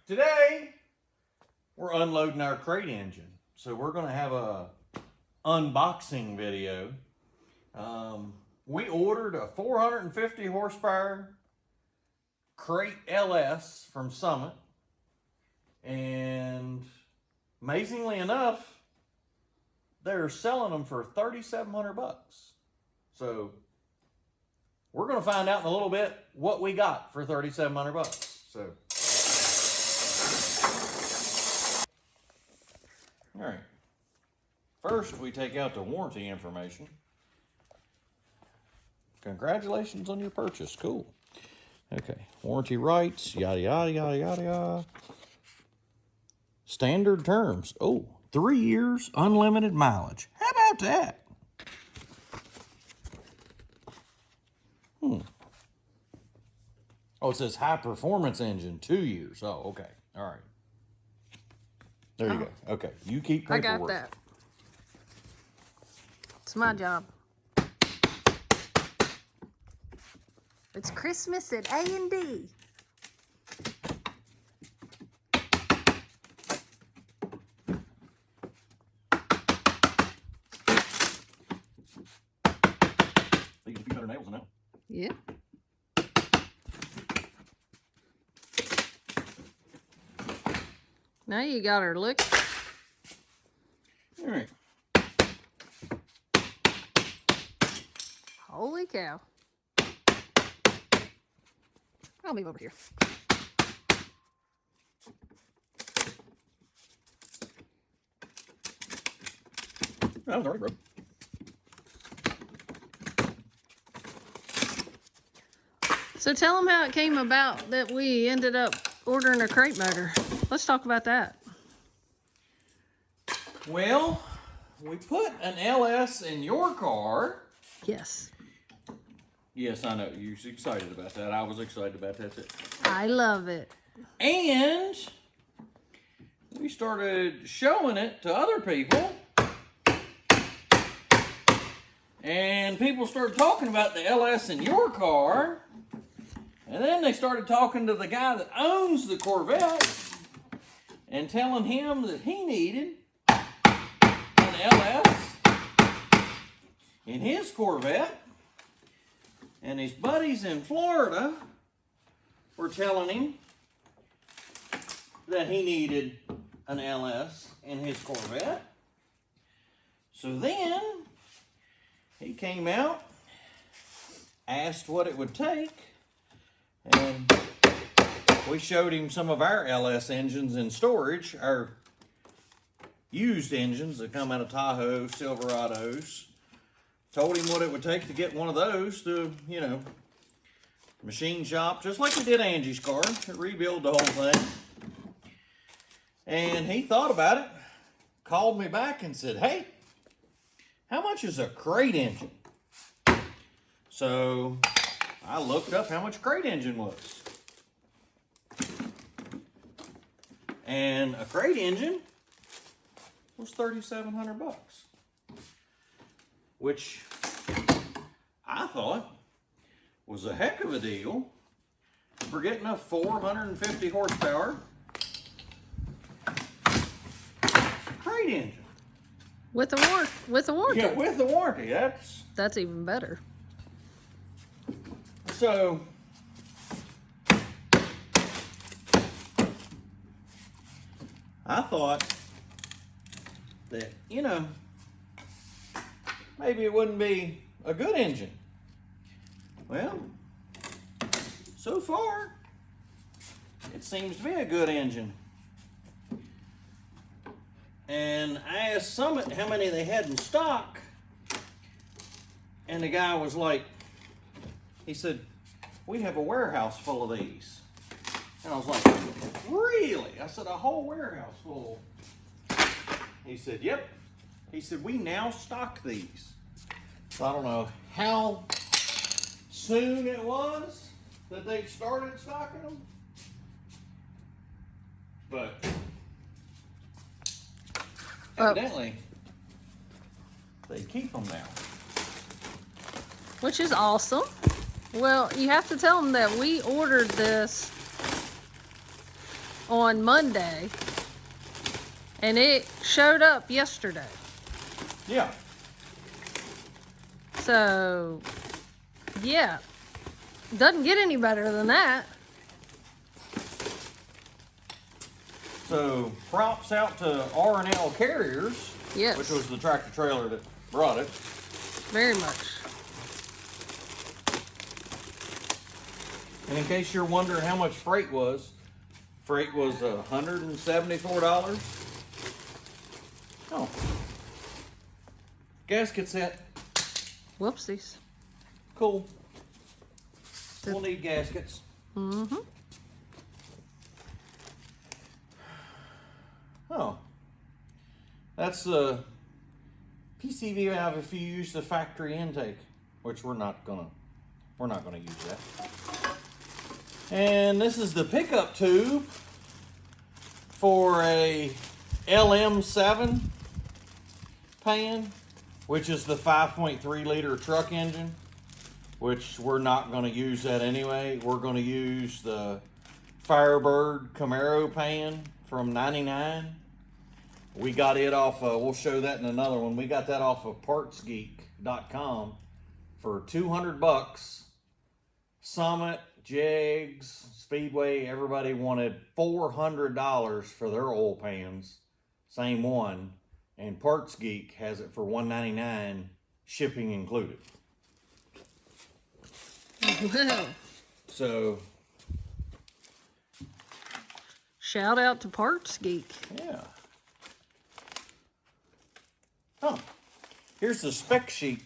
Today, we're unloading our crate engine. So we're going to have a unboxing video. We ordered a 450 horsepower crate LS from Summit. And amazingly enough, they're selling them for $3,700. So we're going to find out in a little bit what we got for $3,700. So, all right. First, we take out the warranty information. Congratulations on your purchase. Cool. Okay. Warranty rights, yada, yada, yada, yada, yada. Standard terms. Oh, 3 years, unlimited mileage. How about that? Oh, it says high performance engine, 2 years. Oh, okay. All right. There you go. Okay. You keep paperwork. I got that. It's my job. It's Christmas at A&D. These are a few better nails than that. Yeah. Now you got her look. All right. Holy cow. I'll move over here. That was already broke. So tell them how it came about that we ended up ordering a crate motor. Let's talk about that. Well, we put an LS in your car. Yes. Yes, I know. You're excited about that. I was excited about that too. I love it. And we started showing it to other people. And people started talking about the LS in your car. And then they started talking to the guy that owns the Corvette and telling him that he needed an LS in his Corvette. And his buddies in Florida were telling him that he needed an LS in his Corvette. So then he came out, asked what it would take, and we showed him some of our LS engines in storage, our used engines that come out of Tahoe, Silverados. Told him what it would take to get one of those to, you know, machine shop, just like we did Angie's car, to rebuild the whole thing. And he thought about it, called me back and said, hey, how much is a crate engine? So I looked up how much a crate engine was. And a crate engine was $3,700. Which I thought was a heck of a deal for getting a 450 horsepower crate engine. With the warranty. Yeah, with the warranty. That's even better. So I thought that, you know, maybe it wouldn't be a good engine. Well, so far, it seems to be a good engine. And I asked Summit how many they had in stock, and the guy was like, he said, we have a warehouse full of these. And I was like, really? I said, a whole warehouse full. He said, yep. He said, we now stock these. So I don't know how soon it was that they started stocking them. But evidently, they keep them now. Which is awesome. Well, you have to tell them that we ordered this on Monday, and it showed up yesterday. Yeah. So, yeah, doesn't get any better than that. So props out to R&L Carriers, Yes. which was the tractor trailer that brought it. Very much. And in case you're wondering how much freight was $174. Oh. Gasket set. Whoopsies. Cool. We'll need gaskets. Mm-hmm. Oh. That's the PCV valve if you use the factory intake, which we're not gonna use that. And this is the pickup tube for a LM7 pan, which is the 5.3 liter truck engine, which we're not going to use that anyway. We're going to use the Firebird Camaro pan from 99. We got it off, we'll show that in another one. We got that off of partsgeek.com for $200. Summit, Jegs, Speedway, everybody wanted $400 for their oil pans. Same one. And Parts Geek has it for $199, shipping included. Well, So, shout out to Parts Geek. yeah. Oh, here's the spec sheet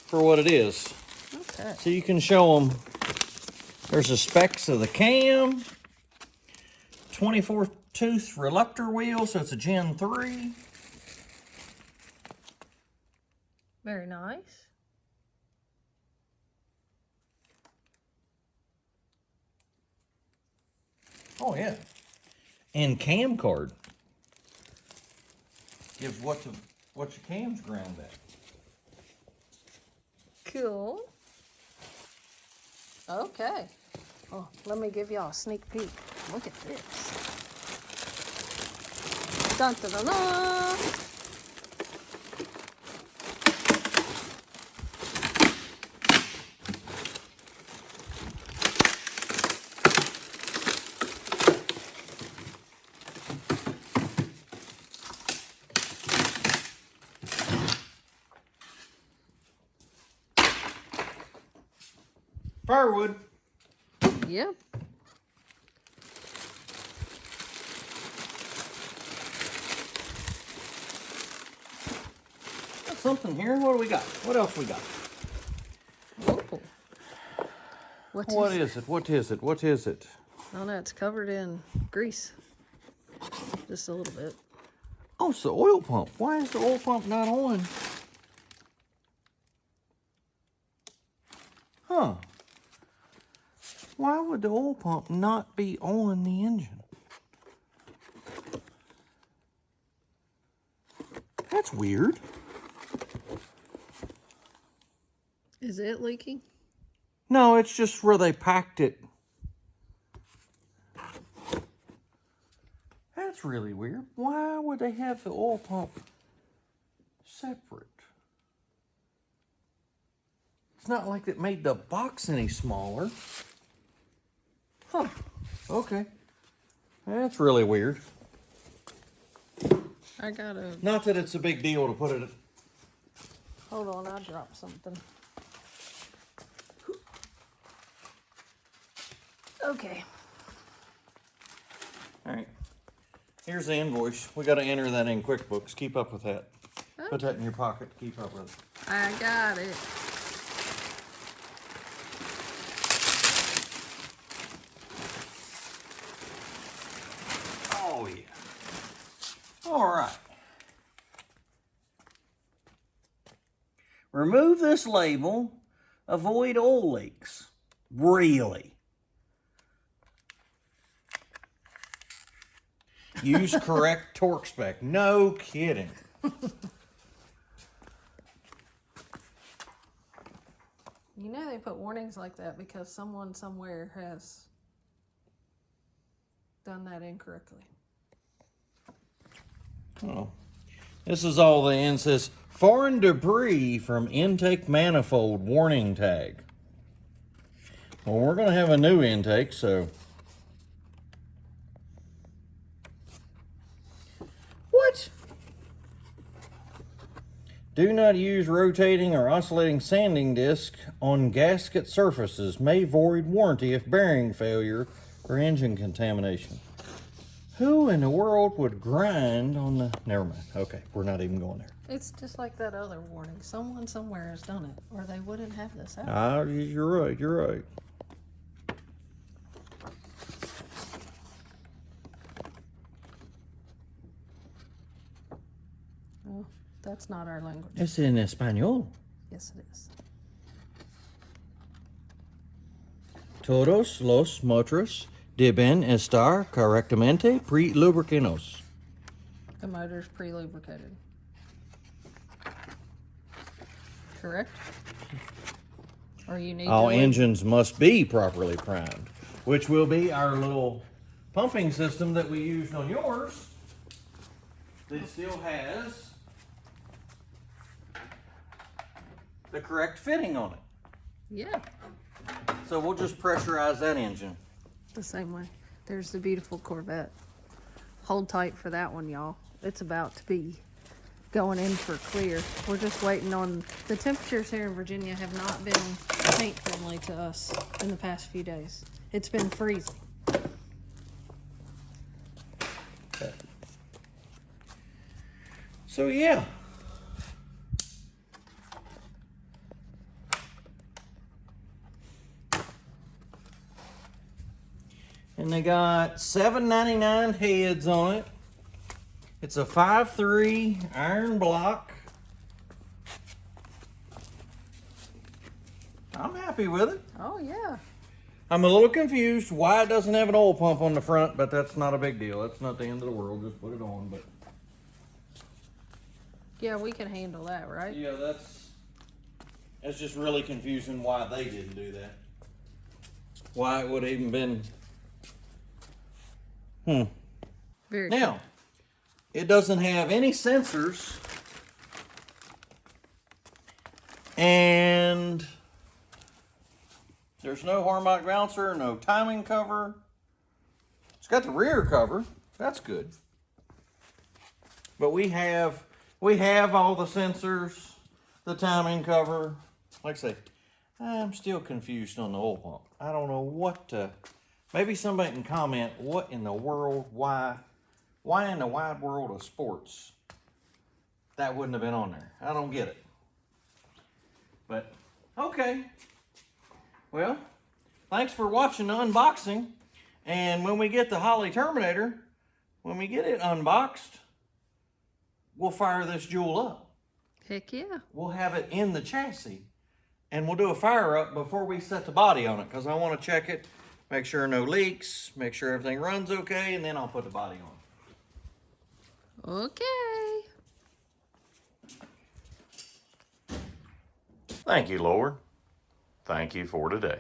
for what it is. Okay. So you can show them. There's the specs of the cam. 24 tooth reluctor wheel, so it's a Gen 3. Very nice. Oh yeah. And cam card. Gives what your cam's ground at. Cool. Okay. Oh, let me give y'all a sneak peek. Look at this. Dun dun dun dun. Firewood. Yep. Got something here. What do we got? What else we got? Whoa. What is it? What is it? What is it? Oh no, it's covered in grease. Just a little bit. Oh, it's the oil pump. Why is the oil pump not on? Huh. Why would the oil pump not be on the engine? That's weird. Is it leaking? No, it's just where they packed it. That's really weird. Why would they have the oil pump separate? It's not like it made the box any smaller. Huh. Okay. That's really weird. I gotta. Not that it's a big deal to put it. Hold on, I dropped something. Okay. All right. Here's the invoice. We got to enter that in QuickBooks. Keep up with that. Put that in your pocket to keep up with it. I got it. Oh, yeah. All right. Remove this label. Avoid oil leaks. Really? Use correct torque spec. No kidding. You know they put warnings like that because someone somewhere has done that incorrectly. Oh, this is all the end says foreign debris from intake manifold warning tag. Well, we're going to have a new intake, so. What? Do not use rotating or oscillating sanding disc on gasket surfaces. May void warranty if bearing failure or engine contamination. Who in the world would grind on the... Never mind. Okay, we're not even going there. It's just like that other warning. Someone somewhere has done it, or they wouldn't have this out. You're right, you're right. Oh, that's not our language. Es en español. Yes, it is. Todos los motores deben estar correctamente pre-lubricados. The motor's pre-lubricated. Correct? Or you need All to engines must be properly primed, which will be our little pumping system that we used on yours that still has the correct fitting on it. Yeah, So we'll just pressurize that engine. the same way. There's the beautiful Corvette. Hold tight for that one, y'all. It's about to be going in for clear. We're just waiting on... The temperatures here in Virginia have not been paint friendly to us in the past few days. It's been freezing. Okay. So yeah. And they got $7.99 heads on it. It's a 5.3 iron block. I'm happy with it. Oh, yeah. I'm a little confused why it doesn't have an oil pump on the front, but that's not a big deal. That's not the end of the world. Just put it on. But Yeah, we can handle that, right? yeah, that's just really confusing why they didn't do that. Why it would have even been. Very Now, it doesn't have any sensors, and there's no harmonic bouncer, no timing cover. It's got the rear cover. That's good. But we have all the sensors, the timing cover. Like I say, I'm still confused on the oil pump. I don't know what to... Maybe somebody can comment what in the world, why in the wide world of sports that wouldn't have been on there. I don't get it. But, okay. Well, thanks for watching the unboxing. And when we get the Holley Terminator, when we get it unboxed, we'll fire this Jewel up. Heck yeah. We'll have it in the chassis. And we'll do a fire up before we set the body on it, because I want to check it, make sure no leaks, make sure everything runs okay, and then I'll put the body on. Okay. Thank you, Lord. Thank you for today.